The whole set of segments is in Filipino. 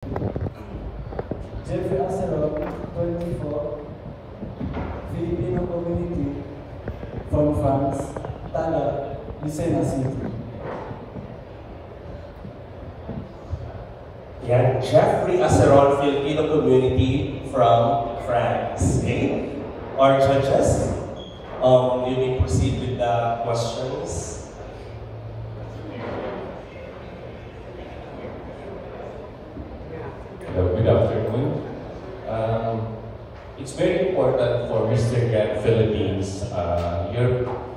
Jeffrey Acerol, 24, Filipino community from France, Taga, Lucena City. Yan, Jeffrey Acerol, Filipino community from France. Okay? Our judges, you may proceed with the questions. Hello, good afternoon. It's very important for Mr. Gan Philippines,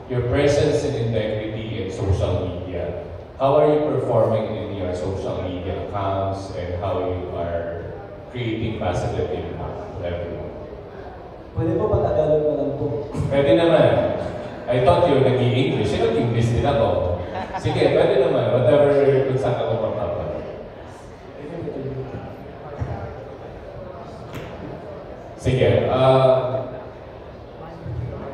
your presence and integrity in social media. How are you performing in your social media accounts and how you are creating positive impact to everyone? Pwede po patagalog na lang po. Pwede naman. I thought you were nag-i-English. Nag-English din ako. Sige, pwede naman. Whatever kung saan ka comfortable. Sige,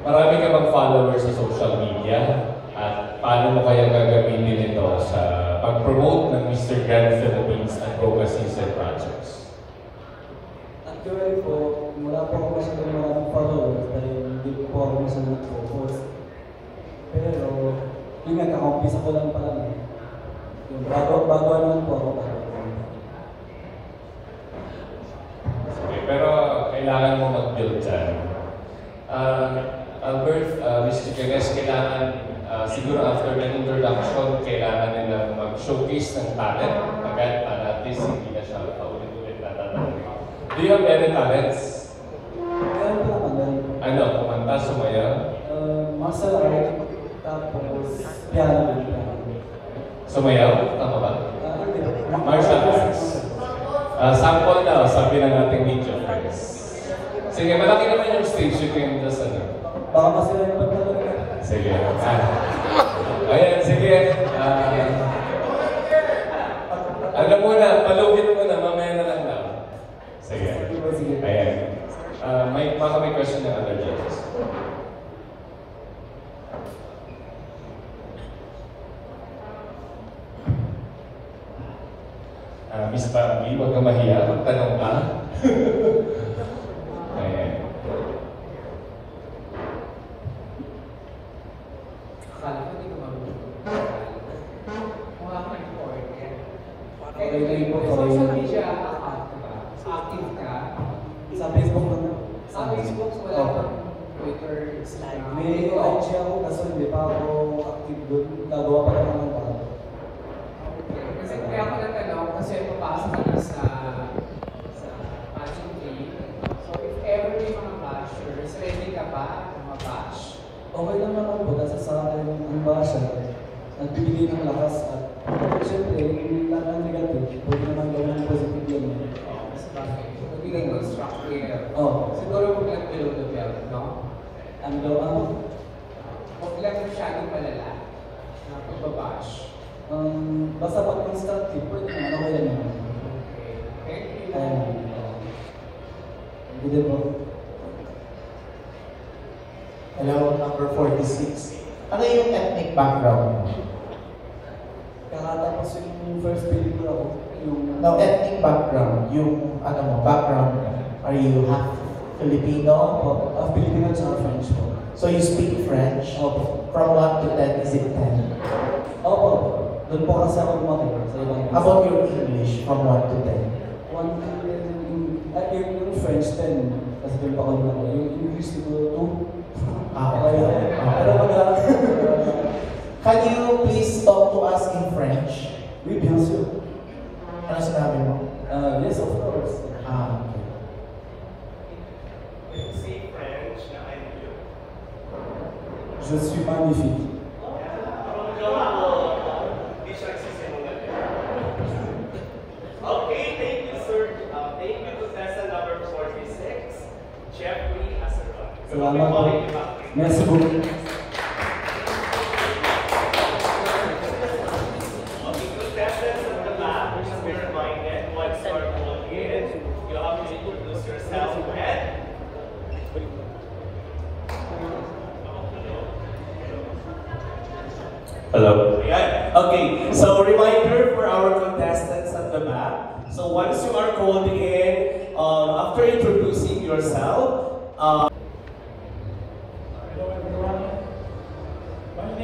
marami ka bang followers sa social media at paano mo kaya gagamitin ito sa pag-promote ng Mr. Gan Philippines advocacies and projects? Actually po, wala po ako masyadong maraming followers dahil hindi po ako masyadong nag-focus. Pero, yung nagkakampisa ko lang pala eh. Yung bago naman po ako bago. Pero kailangan mo mag-build dyan. Albert, Mr. Ganes, kailangan, siguro after ng introduction, kailangan nila mag-showcase ng talent. Agad, at least hindi na siya paulit-ulit natanong. Do you have any talents? Meron po naman. Ano, kumanta, sumayaw? Martial art, tapos piano din. Sumayaw? Tama ba? Hindi. Martial arts. Sample daw, sabi ng ating video friends. Sige, malaki naman yung stage, you can just ano. Baka masira yung pagkakalala. Sige. Ayan, sige. Ano muna, palugit muna, mamaya na lang daw. Sige. Ayan. May question ng other judges. Miss Bambi, huwag ka mahiya, magtanong ka. Ayan. Akala ko hindi ko marunong. Mukha ko important. Okay, social media account ka ba? Active ka? Sa Facebook lang. Sa Facebook, wala kang Twitter, Instagram. May IG ako kasi hindi pa ako active doon. Gagawa pa lang ng bago. Kasi kaya ako natanong kasi papasok ka na sa Passion Day. So if ever may mga bashers, ready ka ba na ma-bash? Okay lang naman po kasi sa akin ang basa nagbibigay ng lakas at siyempre yung lahat ng negative pwede naman gawin ng positive yun. Sa bagay. Magiging constructive. Oh. Siguro huwag lang below the belt, no? Huwag lang masyadong malala na pagbabash. Basta pag constructive, pwede naman okay lang naman. Okay. Hindi po. Hello, number 46. Ano yung ethnic background mo? Kakatapos yung first film ko ako, yung... No, ethnic background. Yung, ano mo, background. Are you half Filipino? Filipino at French po. So you speak French? Opo. From 1 to 10, is it 10? Opo. Doon po kasi ako lumaki sa ibang How about your English from 1 to 10? Yung French 10, kasi doon pa ako lumaki. Yung English siguro 2. Pero Can you please talk to us in French? Oui, bien sûr. Ano sinabi mo? Yes, of course. Okay. Can you say French na I love you? Je suis magnifique. Okay, thank you, sir. Thank you, contestant number 46, Jeffrey Acerol. Salamat po. Merci beaucoup. Okay, contestants at the back, just be reminded, once you are called in, you have to introduce yourself and hello. Yeah. Okay, so reminder for our contestants at the back. So once you are called in, after introducing yourself, Hello everyone. My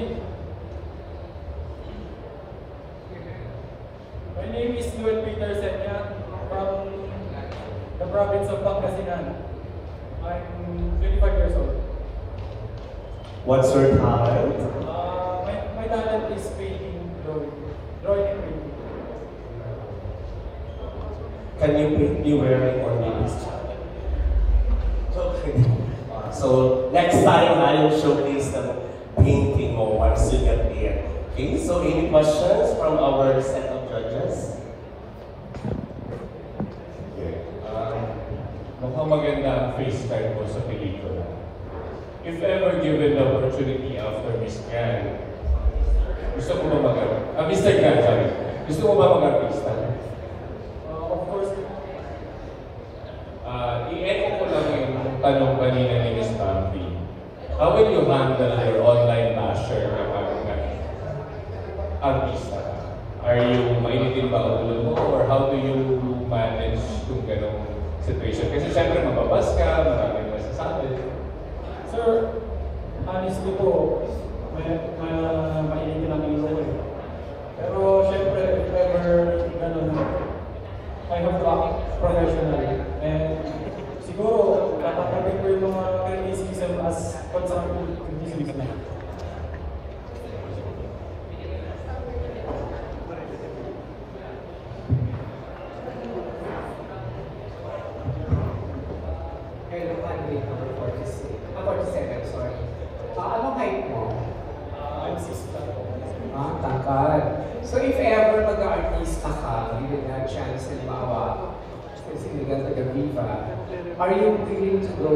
name is Luel Peter Senya from the province of Pangasinan. I'm 25 years old. what's your talent? My talent is painting, drawing and painting. Can you paint me wearing or maybe jacket? Okay. So next time I will showcase the painting mo once you get there. Okay, so any questions from our set of judges? Okay. Mukhang maganda ang face card mo sa pelikula. If ever given the opportunity after Miss Gran, gusto mo ba Mr. Gran, sorry. Gusto mo ba mag-artista? Of course, I-echo ko lang yung tanong kanina ni Miss Bambi. How will you handle your online basher kapag artista ka? Are you mainitin ba ang ulo mo or how do you manage kung ganong situation? Kasi syempre mababas ka, maraming masasabi. sir, honestly po, mainitin ang ilo eh. Pero syempre, if ever ganun, I have to act professional. And siguro, nakakapit ko yung mga criticism as constructive criticism na. Hello, candidate number 47, sorry. Anong height mo? I'm 6 lang po. Tangkad. So if ever mag-artista ka, given a chance na specifically taga-Viva, are you willing to go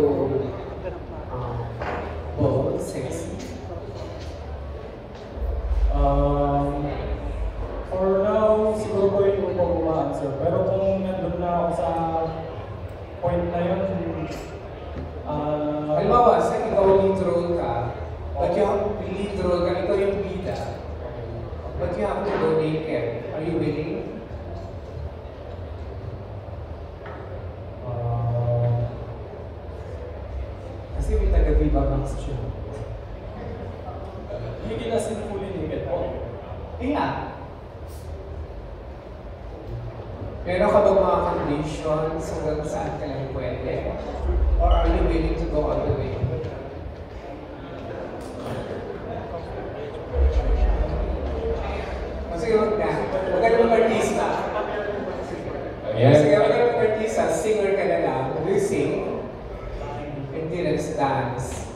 bold, sexy? For now, siguro po yung po answer. Pero kung nandun na ako sa point na yun, Halimbawa, sa ikaw lead role ka, but you have lead role ka, ikaw yung bida, but you have to go naked. Are you willing? Kasi may taga-Viva Max siya. hindi na sinfully naked po. Yeah. Meron ka bang mga conditions hanggang saan ka lang pwede? Or are you willing to go all the way? Sige, wag na. Huwag ka naman artista. Sige, wag ka naman artista. Singer ka na lang. Do you sing? Endurance dance.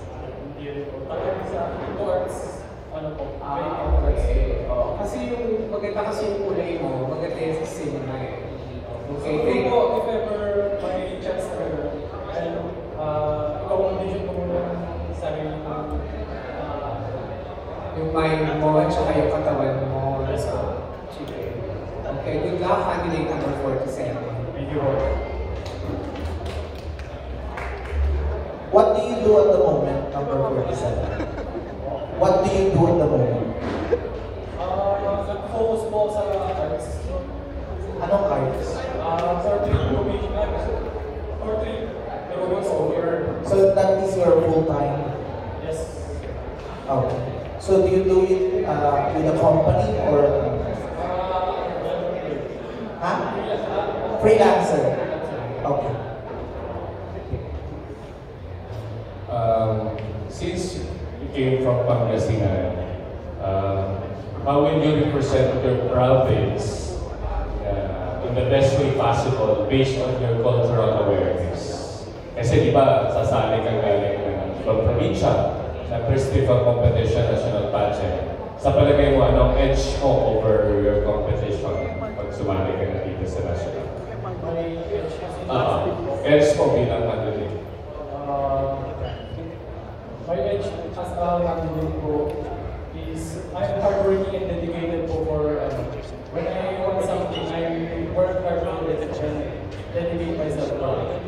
Hindi rin po. Talagang sa arts, ano po, Okay. Oh, kasi yung maganda kasi yung kulay mo, maganda yung sa cinema eh. Okay, so, thank po, if ever may chance na ikaw ang audition ko muna ng sarili mo. yung mind mo at saka yung katawan mo. So, sige. Okay, good luck, candidate number 47. Thank you po. What do you do at the moment, number 47? What do you do at the moment? Nag-focus po sa arts. Anong arts? Portrait commission. Portrait drawings over. So that is your full-time? Yes. Okay. So do you do it with a company or? Huh? Freelancer. Okay. Since you came from Pangasinan, how will you represent your province in the best way possible based on your cultural awareness? Kasi di ba, sasali kang galing ng ibang probinsya sa festival competition, national pageant. Sa palagay mo, anong edge mo over your competition pag sumali ka na dito sa national? Edge mo bilang candidate. My edge as a candidate po is I'm hardworking and dedicated po for when I want something, I work hard on it and dedicate myself to it.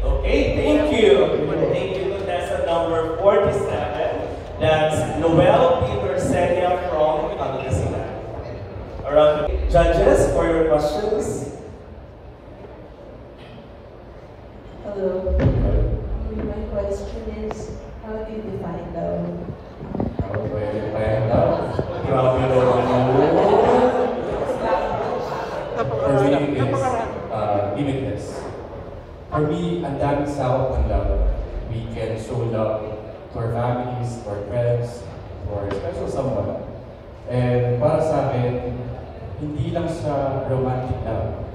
Okay, thank you. Thank you, contestant number 47. That's Noel Peter Senya from Pangasinan. Judges, for your questions. Hello. My question is, how do you define love? How do I define love? Grabe naman. For me, is limitless. For me, ang daming sakop ng love. We can show love to our families, to our friends, to our special someone. And para sa akin, hindi lang sa romantic love.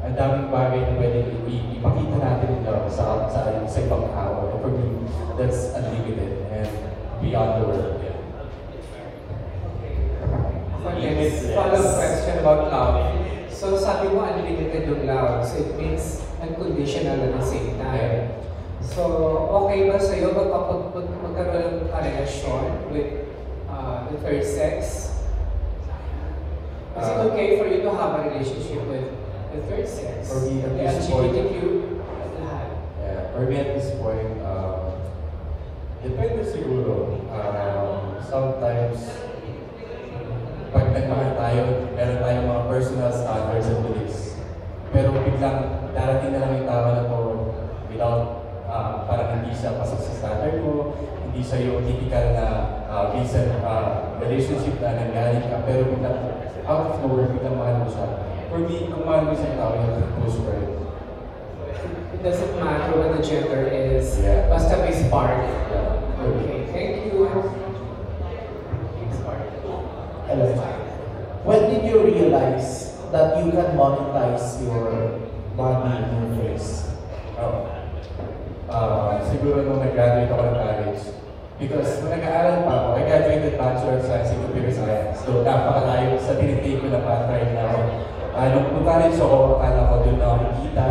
Ang daming bagay na pwede ipakita natin ng love sa ibang tao. And for me, that's unlimited and beyond the world. Yeah. Next, follow-up question about love. So sabi mo unlimited yung love, so it means unconditional at the same time. So okay ba sa'yo magkaroon ng relasyon with the third sex? Is it okay for you to have a relationship with the third sex? For me, at The this point, LGBTQ lahat. yeah, for me at this point, depende siguro. Sometimes, pag nagmahal tayo, meron tayong mga personal standards and beliefs. Pero biglang darating na lang yung tao na to without, parang hindi siya pasok sa standard mo, hindi siya yung typical na recent relationship na nanggaling ka, pero biglang out of nowhere, biglang mahal mo siya. For me, kung mahal mo isang tao, you have to push for it. It doesn't matter what the gender is, Yeah. basta may spark. Yeah. Okay, thank you. Hello. When did you realize that you can monetize your body in your face? Siguro nung nag-graduate ako ng college. Because nung nag-aaral pa ako, I graduated Bachelor of Science in Computer Science. So napakalayo sa tinitake ko na path right now. Nung college ako, akala ko doon na ako kita.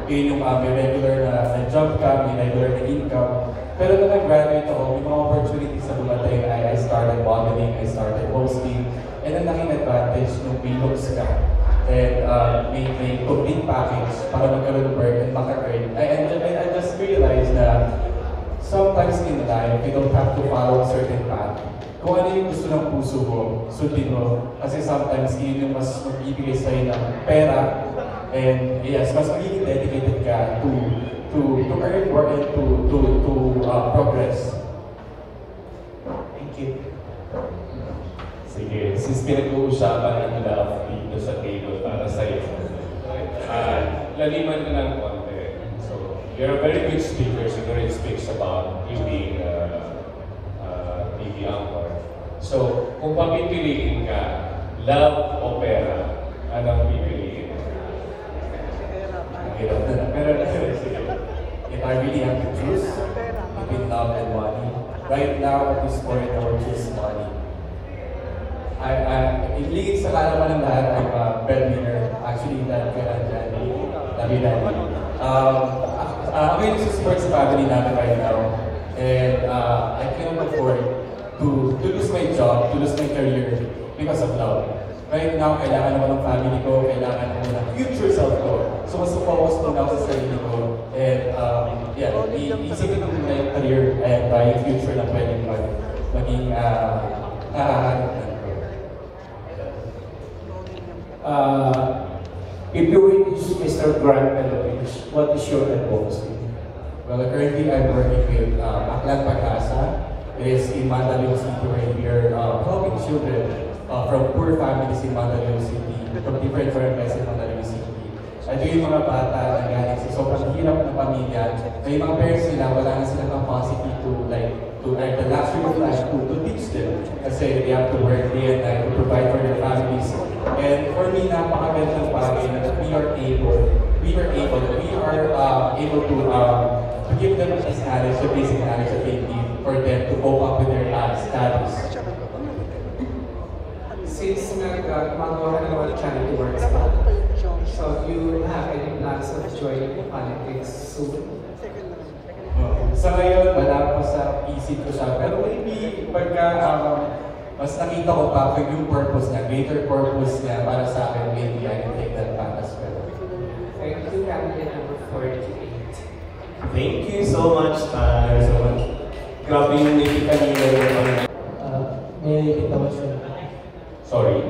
Yun yung may regular na job ka, may regular na income. Pero nung nag-graduate ako, may mga opportunities na dumating. I started modeling, I started hosting. And ang laking advantage nung may looks ka. And may complete package para magkaroon ng work and maka-earn. I just realized na sometimes in life, you don't have to follow a certain path. Kung ano yung gusto ng puso mo, sundin mo. Kasi sometimes yun yung mas magbibigay sa'yo ng pera. And yes, mas magiging dedicated ka to earn more and to progress. Thank you. Sige, since pinag-uusapan ng love dito sa table para sa'yo, laliman ka ng konti. So, you're a very good speaker, siguro it speaks about you being TV anchor. So, kung papipiliin ka, love o pera, anong pipiliin? Hirap na. Pero, sige. If I really have to choose between love and money, right now at this point, I will choose money. Iligid sa kalaman ng lahat, I'm a breadwinner. Actually, dahil ka lang dyan, David. Ako yung support sa family namin right now. And I cannot afford to lose my job, to lose my career because of love. Right now, kailangan ako ng family ko, kailangan ako ng future self ko. So, mas focus muna ako sa sarili ko. And yeah, isipin ko muna yung career and yung future na pwedeng maging nakahanap na. If you were Mr. Grant Philippines, what is your advocacy? Well, currently I'm working with Aklan Pag-asa. It is in Mandaluyong City where we are helping children from poor families in Mandaluyong City, from different barangays in Mandaluyong City. Ito yung mga bata na galing sa sobrang hirap na pamilya. Na yung mga parents nila, wala na silang capacity to earn the luxury of life to teach them. Kasi they have to work day and night to provide for their families. And for me, napakagandang bagay na we are able to give them this knowledge, the basic knowledge that they need for them to cope up with their studies. Since gumagawa ka naman ng charity works, so you have any plans of joining politics soon? Sa ngayon, wala pa sa isip ko siya. Pero maybe pagka mas nakita ko pa kung yung purpose niya, greater purpose niya para sa akin, maybe I can take that path as well. Thank you, candidate number 48. Thank you so much, Tan. So much. Grabe yung niti kanina yung May repeat naman siya. Sorry.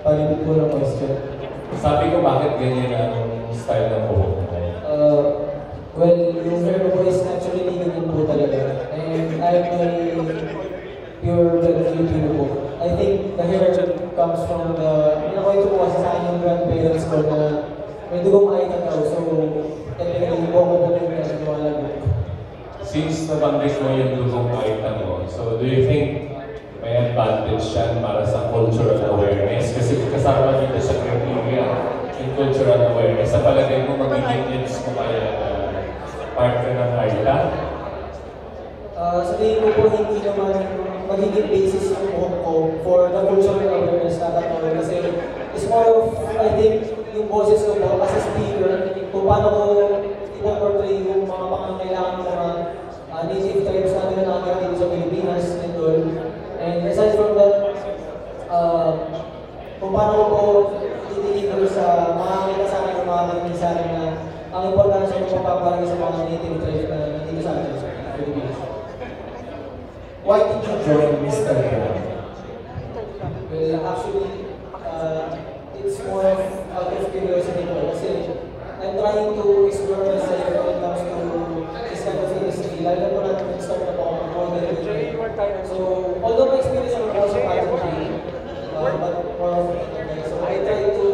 Palibig ko lang question. Sabi ko bakit ganyan ang style ng buhok mo? Well, yung hair ko is naturally ganyan po talaga. And I'm a pure Filipino po. I think the hair comes from the... Nakwento po kasi sa akin yung grandparents ko na may dugong Aita daw. So, technically, po ko po rin kasi lumalagay. Since nabanggit mo yung dugong Aita mo, so do you think may advantage yan para sa cultural awareness? Kasi kasama dito sa criteria yung cultural awareness. Sa palagay mo, magiging edge mo kaya part ka ng Aita? Sa tingin ko po, hindi naman magiging basis yung buhok ko for the cultural awareness na tatawag. Kasi it's more of, I think, yung boses ko po as a speaker, kung paano ko ipo-portray yung mga pangangailangan ng mga native tribes natin na nakakita dito sa Pilipinas and all. And aside from that, kung paano ko po i-deliver sa mga kita sa akin, mga kanilang sa akin na ang importansya ng pagpaparami sa mga native tribes na nandito sa atin sa Pilipinas. Why did you join Mr. Grab? Well, actually, it's more of out of curiosity po. Kasi I'm trying to explore myself when it comes to this kind of industry. Lalo po natin nag-start na po ako ng modeling. So, although my experience naman po sa pageantry, but more of so I try to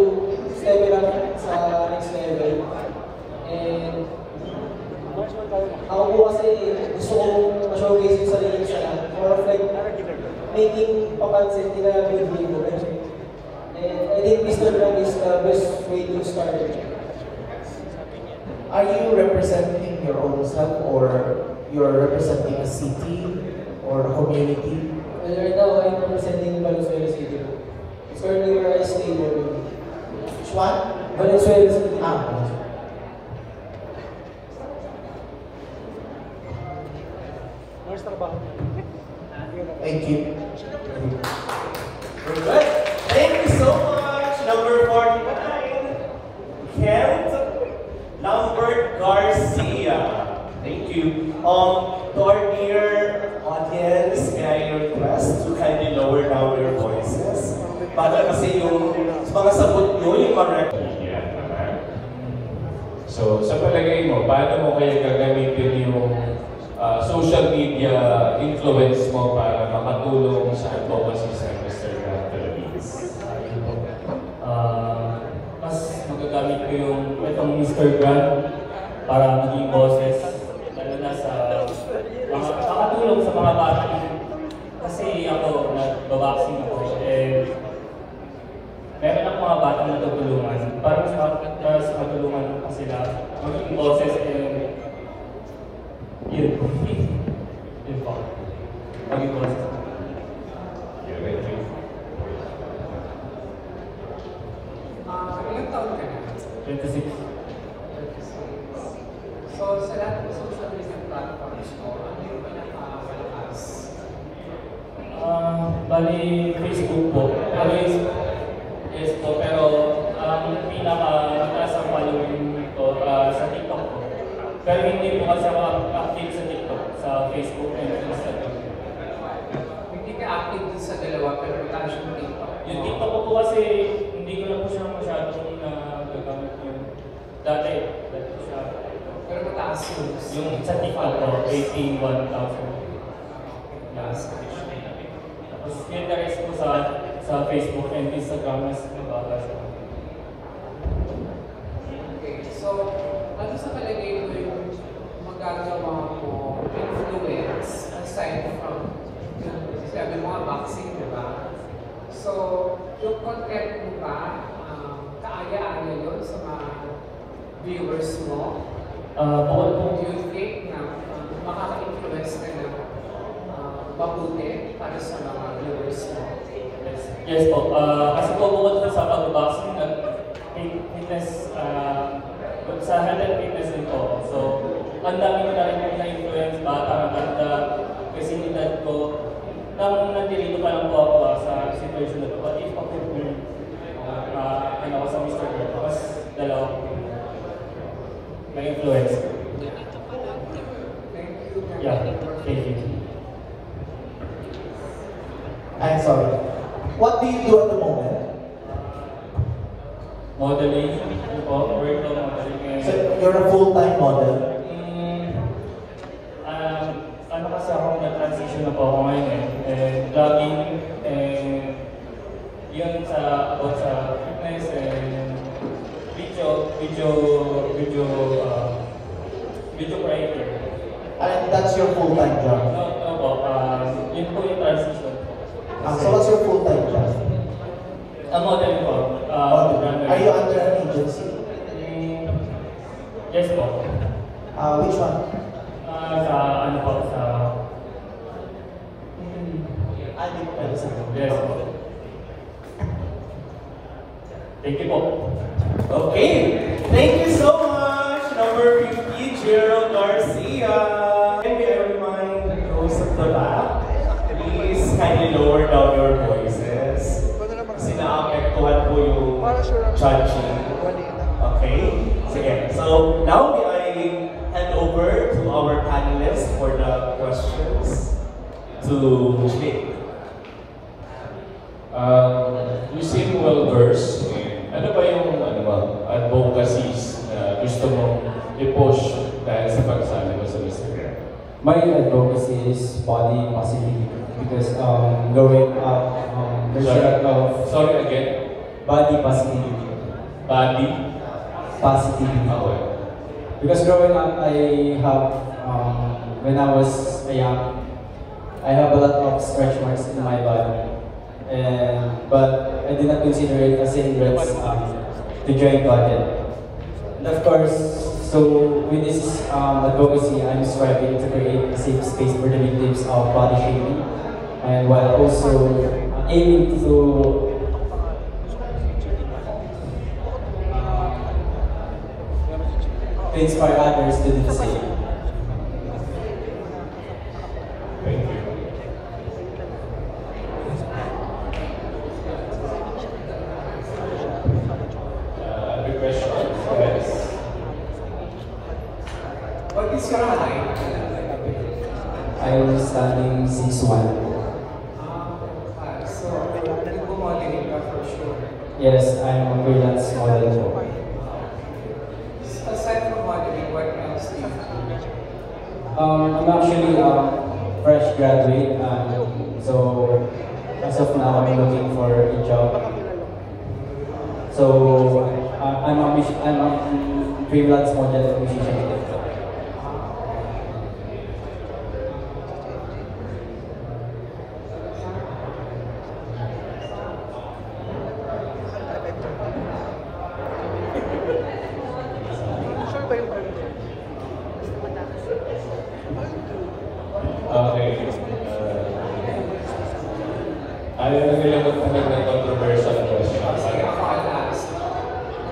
step it up sa next level. And ako po kasi gusto kong ma-showcase yung sarili ko sa lahat. More of like making papansin nila yung video. And I think Mr. Grab is the best way to start it. Are you representing your own self or you're representing a city or a community? Well, right now, I'm representing Valenzuela City. It's currently where I stay there. Which one? Valenzuela City. Thank you. Alright, thank you so much. Number 49, Kent Lambert Garcia. Thank you. To our dear audience, may I request to kindly lower down your voices para kasi yung mga sabot nyo, yung mga So, sa palagay mo, paano mo kaya gagamitin yung social media influence mo para makatulong sa advocacy sa Mr. Grab Philippines? Mas magagamit ko yung itong Mr. Grab para maging boses, lalo na sa makatulong sa mga bata. Kasi ako, nagbaboxing ako, meron akong mga batang natutulungan. Para mas matulungan ko sila, maging boses, yun po. Yun po. Maging boses. Thank you. Ilang taon ka na? 26. So, sa lahat ng social media platforms mo, ano yung pinakamalakas? Bali, Facebook po. Yes po, pero ang pinaka-mataas ang following ko sa TikTok po. Pero hindi po kasi ako active sa TikTok, sa Facebook and Instagram. Hindi ka active din sa dalawa, pero mataas yung TikTok. Yung TikTok ko po kasi hindi ko na po siya masyadong nagagamit yung dati po siya. Pero mataas yun. Yung sa TikTok ko, 81,000. Tapos yun na rin po sa Facebook and Instagram mas mabagal siya. Okay, so ano sa palagay mo yung magagawa mo influence aside from yung sabi mo nga boxing, di ba? So, yung content mo ba, kaaya-aya yun sa mga viewers mo? Do you think na makaka-influence ka na mabuti para sa mga viewers mo? Yes po. Kasi po bukod po sa pag-boxing, fitness, sa health and fitness din po. So, ang dami ko na rin po na-influence bata, maganda, kasi nilad ko. Nang nandilito pa lang po ako sa situation na ito. But if ako po, ako sa Mr. Grab, mas dalawa po na-influence. Thank you. Yeah, thank you. I'm sorry. What do you do at the moment? modeling, yun po, virtual modeling. And, So, you're a full-time model? ano kasi ako na-transition na po ako ngayon vlogging, and yun about sa fitness, and video creator. And that's your full-time job? No po, yun po yung transition. So what's your full-time job? Modeling po. Are you under an agency? Yes po. Which one? Sa ano po, sa... Yes po. Thank you po. Okay, thank you so much, number 50, Gerald Garcia. And may I remind those at the back, please kindly lower down your voices. Kasi naapektuhan po yung judging. Okay? Sige. So, now may I hand over to our panelists for the questions to Jake. You seem well-versed in ano ba yung advocacies na gusto mong i-push dahil sa pagsali mo sa Mr. Grand? My advocacy is body positivity because growing up, there's a lot of Sorry again? body positivity. Body? Positivity. Okay. Because growing up, I have, when I was young, I have a lot of stretch marks in my body. But I did not consider it as hindrance to join content. And of course, so with this advocacy, I'm striving to create a safe space for the victims of body shaming, and while also aiming to inspire others to do the same. Thank you. Other questions? Yes. What is your height? I'm standing 6'1". So, nagmo-modeling ka for sure. Yes, I'm a freelance model po. Aside from modeling, what else do you do? I'm actually a fresh graduate, so as of now, I'm looking for a job. So I'm a freelance model and musician. Okay. Ayaw na nila magtanong ng controversial question. Sige, ako ang last.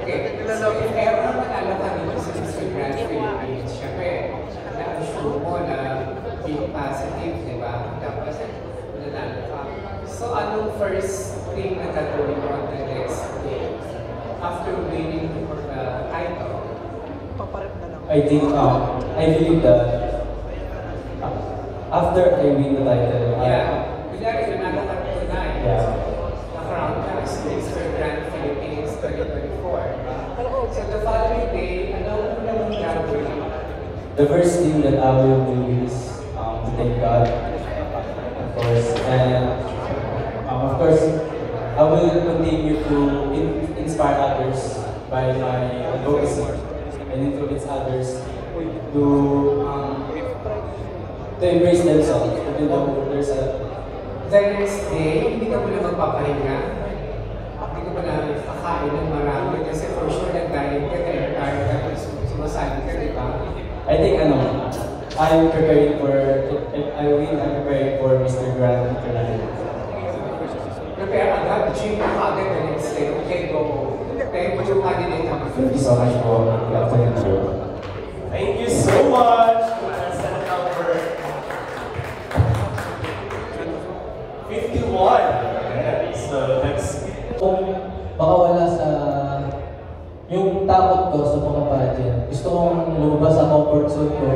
Okay, so if ever manalo ka dito sa Mr. Grand Philippines, syempre, na-assure mo na being positive, di ba? Tapos, nanalo ka. So, anong first thing na gagawin mo on the next day after winning for the title? I think I believe that after I win the title, Kunyari, nanalo ka tonight. Na-crown ka as Mr. Grand Philippines 2024. So, the following day, ano mong gagawin? the first thing that I will do is to thank God, of course, and of course, I will continue to inspire others by my advocacy and influence others to embrace themselves, even though there's a The next day, hindi ka muna magpapahinga. Hindi ka muna kakain ng marami kasi for sure nag-diet ka, kaya kaya ka, sumasali ka, di ba? I think I'm preparing for, if I win, I'm preparing for Mr. Grand International. Prepare agad, gym ka agad the next day. Okay, go. Okay, put your candidate number Thank you so much for the afternoon. Thank you so much. Contestant number 51. Yeah, so that's Kung makawala sa yung takot ko sa mga pageant, gusto kong lumabas sa comfort zone ko,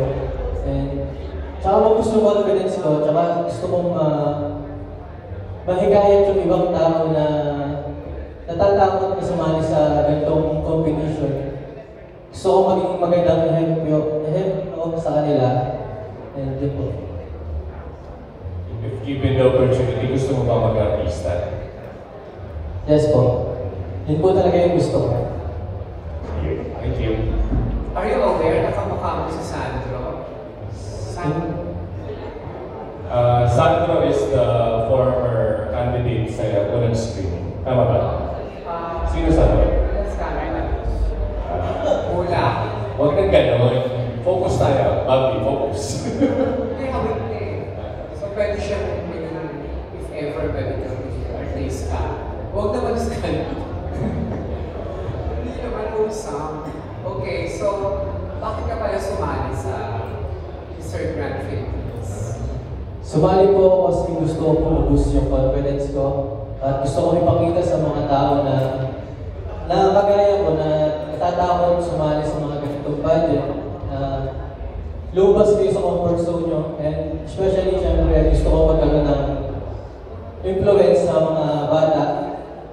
and tsaka mag-gusto confidence ko, tsaka gusto kong mahikayat yung ibang tao na natatakot na sumali sa ganitong gusto mo ba mag-artista? Yes po. Yun po talaga yung gusto ko. Thank you. Are you aware na kamukha mo si Sandro? Sandro is the former candidate sa unang screening. Tama ba? Sino Sandro? Wala. Huwag kang gano'n. Focus tayo. Bobby, focus. Hindi, hawig na eh. So pwede siya if ever pwede ka artista. Huwag naman sa ganun. Hindi naman usam. Okay, so bakit ka pala sumali sa Mr. Grand Philippines? Sumali po ako kasi gusto ko boost yung confidence ko. At gusto ko ipakita sa mga tao na kagaya ko na natatakot sumali sa mga ganitong budget. Lumabas kayo sa comfort zone nyo. And especially, syempre, gusto ko magkaroon ng influence sa mga bata.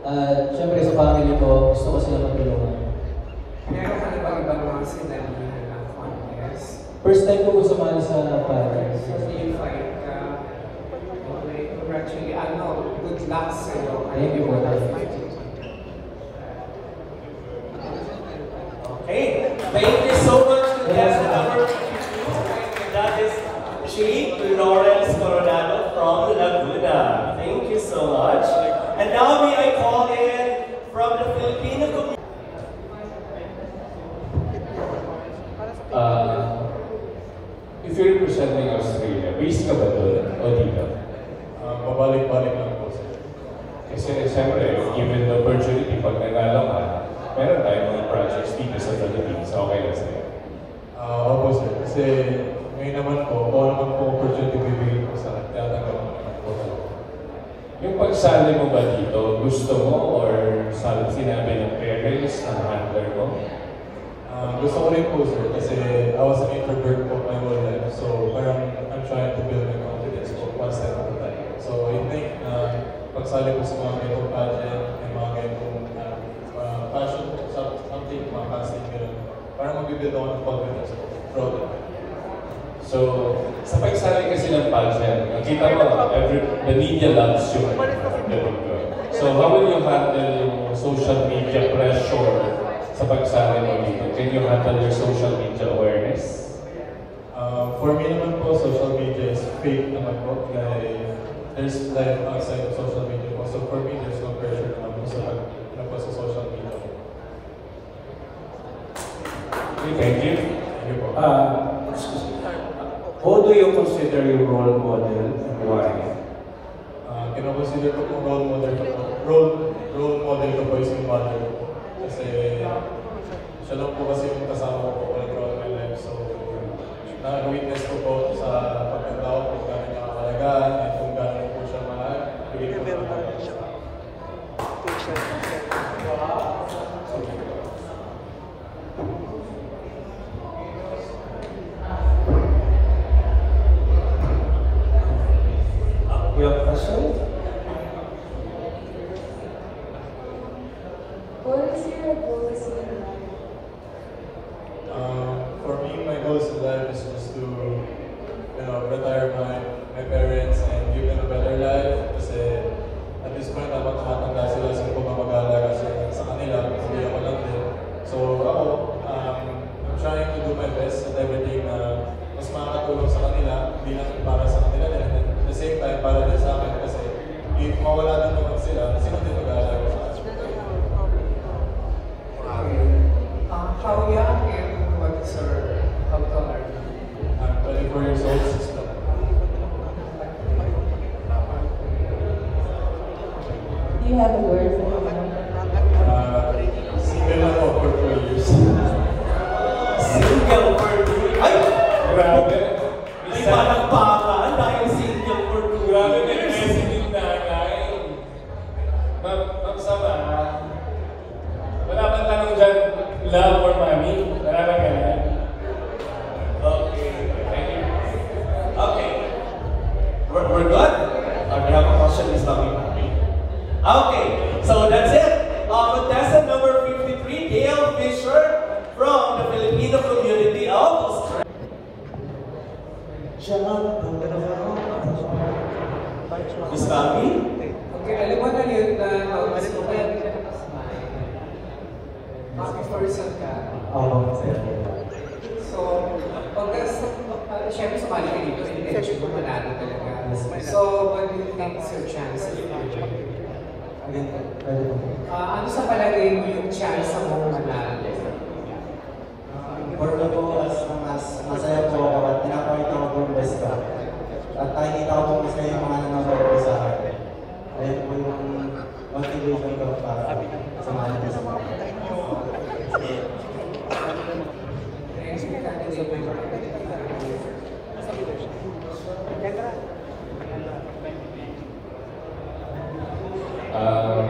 At syempre sa family ko, gusto ko sila magtulungan. Meron ka na bang ibang mga sinalihan ng contest? First time ko sumali sa Paris. So, fight ka. Okay, congratulations. Good luck sa'yo. Thank you. Okay, thank you so much to guest number 52. That is Chief Lawrence Coronado from Laguna. Thank you so much. And now may I call in from the Filipino community. If you're representing Australia, base ka ba doon o dito? Pabalik-balik lang po sir. Kasi siyempre, given the opportunity, pag nanalo ka, meron tayong mga projects dito sa Philippines. Okay lang sa'yo. Opo sir, kasi ngayon naman po, kung naman po opportunity bibigyan ko sa akin, tinatanggap ko naman po. Yung pagsali mo ba dito, gusto mo or sinabi ng parents, ng handler mo? Gusto ko rin po sir, kasi I was an introvert po my whole life. So parang I'm trying to build my confidence po one step at a time. So I think pagsali po sa mga ganitong pageant, may mga ganitong passion po, something, mga casting, gano'n. Parang mag-build ako ng confidence po throughout the life. So, sa pagsali kasi ng pageant, nakita mo, the media loves you. So, how will you handle yung social media pressure sa pagsali mo dito? Can you handle your social media awareness? For me naman po, social media is fake naman po. There's life outside of social media po. So for me, there's no pressure naman po sa social media po. Okay, thank you. Thank you po. Who do you consider your role model and why? Kino-consider ko po role model ko po is yung mother ko po. Kasi siya lang po kasi yung kasama ko po all throughout my life. So na-witness ko po sa pagkanda ko kung gano'n niya kakalagaan at kung gano'n po siya mahal. Bigay ko po mahal. You have a question? What is your goals in life? For me, my goals in life is just to, retire my parents and give them a better life. Kasi at this point, habang tumatanda sila, sila po mag-alaga sa kanila, hindi ako lang din. So ako, I'm trying to do my best at everything na mas makakatulong sa kanila, hindi lang para sa kanila din. And at the same time, para din sa akin kasi if mawala din naman sila, sino din mag-alaga sa akin? How young and what is your outcome? I'm 24 years old, sister. Do you have a girlfriend? Single na po for 2 years. Single for 2 Ay! Grabe. May palakpakan dahil single for 2 Grabe years. din kasi yung nanay. Ma'am Sama, wala bang tanong dyan, love or mommy? Wala bang ganyan? Okay. Thank you. Okay. We're good? We have a question, Ms. Mami. Okay, so that's it. Contestant number 53, Dale Fisher from the Filipino community of Australia. Ms. Mami? Person ka. Oo, sir. So, syempre sumali ka dito, intention mo manalo talaga. So, what do you think is your chance if you Again, pwede po. ano sa palagay mo yung chance mo manalo? For me po, mas masaya po ako at pinapakita ko po yung best ko. At nakikita ko po masaya yung mga nanonood ko sa akin. Ayun po yung motivation ko para sumali ko sa mga.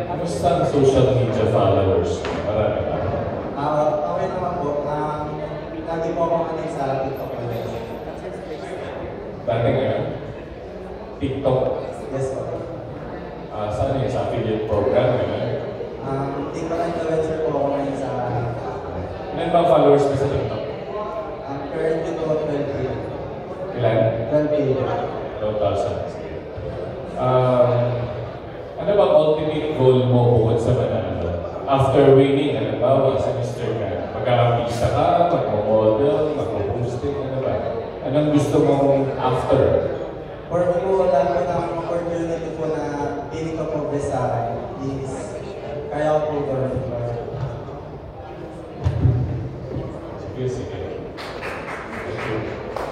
Kamusta ang social media followers? Marami ba? Okay naman po. Lagi po ako kanay sa TikTok. Dati ngayon? TikTok? Yes po. Saan yun? Sa affiliate program? TikTok influencer po ako ngayon sa... Ilan ba followers mo sa TikTok? Currently po 12K. Ilan? 12K. 12,000. Ano ba ultimate goal mo bukod sa manalo? After winning, halimbawa sa Mr. Gan, mag-aapisa ka, mag-model, mag-boosting, ano ba? Anong gusto mong after? For me po, lahat po ng opportunity po na piling ko progress sa akin is kaya ko po gawin. Sige, sige. Thank you.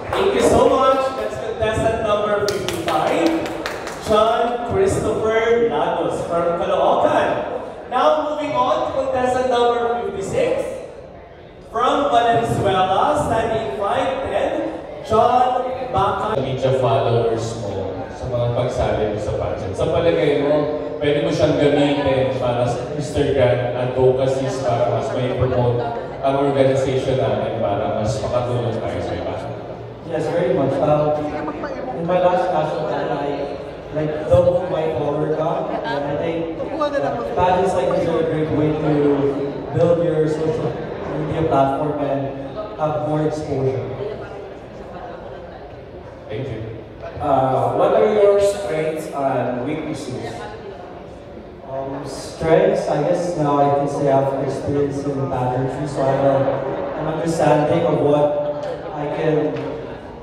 Thank you so much. That's contestant number 55, John Christopher Lagos from Caloocan. Now moving on to contestant number 56, from Valenzuela, standing 5'10", John Baca. Media followers mo sa mga pagsali mo sa pageant. Sa palagay mo, pwede mo siyang gamitin para sa Mr. Gan advocacies para mas may promote ang organization natin para mas makatulong tayo sa iba. Yes, very much. In my last national time, I doubled my follower count, and I think pageants like these are a great way to build your social media platform and have more exposure. Thank you. What are your strengths and weaknesses? Strengths, I guess now I can say I have experience in pageantry, so I have an understanding of what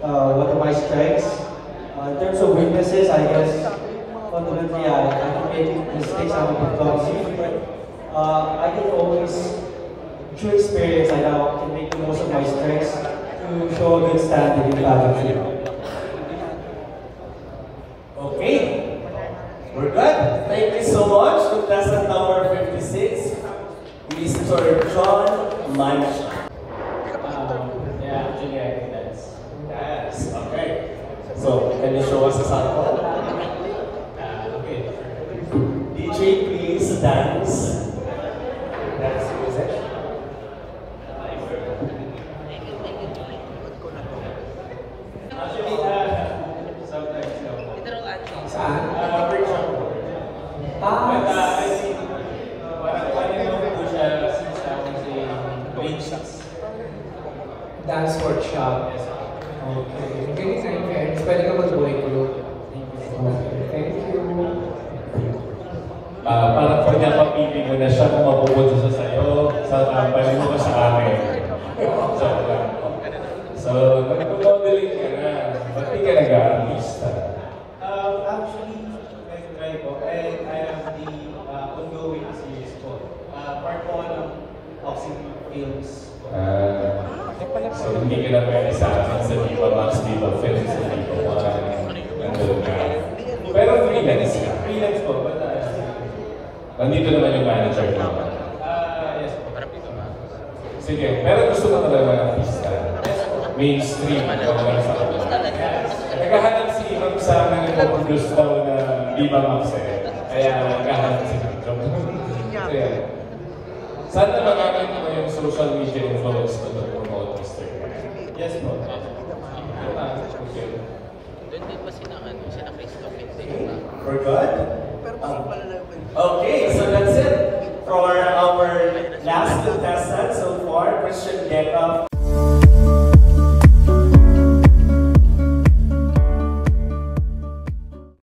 are my strengths. In terms of weaknesses, I guess fundamentally I can make mistakes, I'm a bit clumsy, but I can always, through experience, I now can make the most of my strengths to show a good standing in pageantry. Okay, we're good. Thank you so much. Contestant number 56, Mr. John Mancha. Yeah, actually I think that's... Yes, okay. So, can you show us a sample? okay. DJ, please dance. Dance music. Actually, sometimes no. Saan? Workshop. But I think, parang kanina po siya since I was in grade 6. Dance workshop. Yes. Okay. Galing na yung parents. Pwede ka mag-boy group. Thank you. Parang pinapapili mo na siya kung mapupunta sa sayo, sa company mo sa amin. So, nag-modeling ka na. Ba't di ka nag-aartista? Actually, nag-try ko. I have the ongoing series ko. Part 1 ng Oxing Films. So, hindi ka na pwede sa akin sa Viva Max, Viva Films, sa Viva One, nandun ka. Pero freelance ka. Freelance ko, but Nandito naman yung manager mo. yes. Sige, pero gusto mo talaga ng artista. Mainstream, ikaw naman sa akin. Naghahanap si Imam sa amin na produce daw na Viva Max eh. Kaya naghahanap si Imam. So yan. Sana magamit mo yung social media influence mo to promote Mr. Yes po. Okay. We're good? Okay, so that's it for our last contestant so far, Christian Deca.